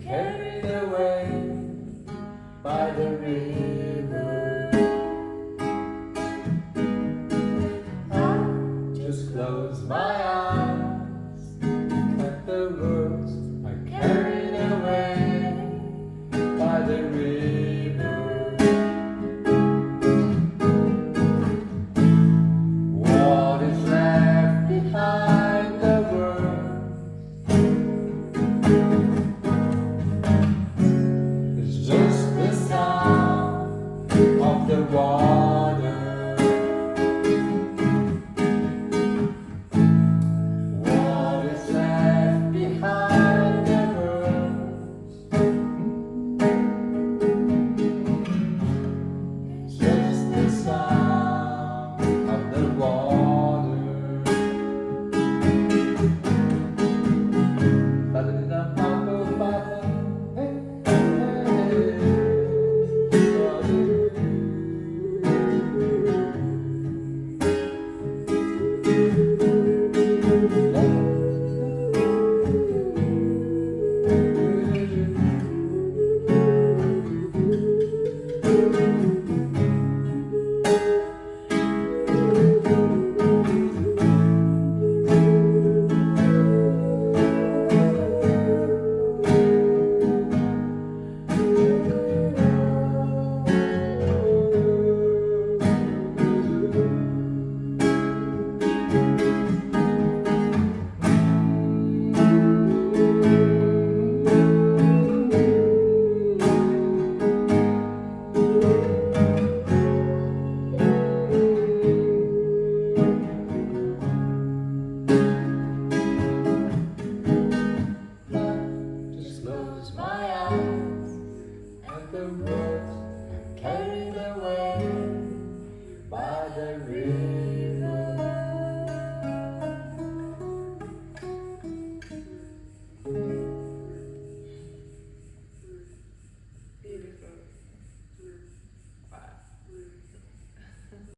carried away by the river. I just close my eyes at the words are carried away by the river. What is left behind the words is just the sound of the water. What is left behind the words is just the sound of the water. Close my eyes and the words are carried away by the river.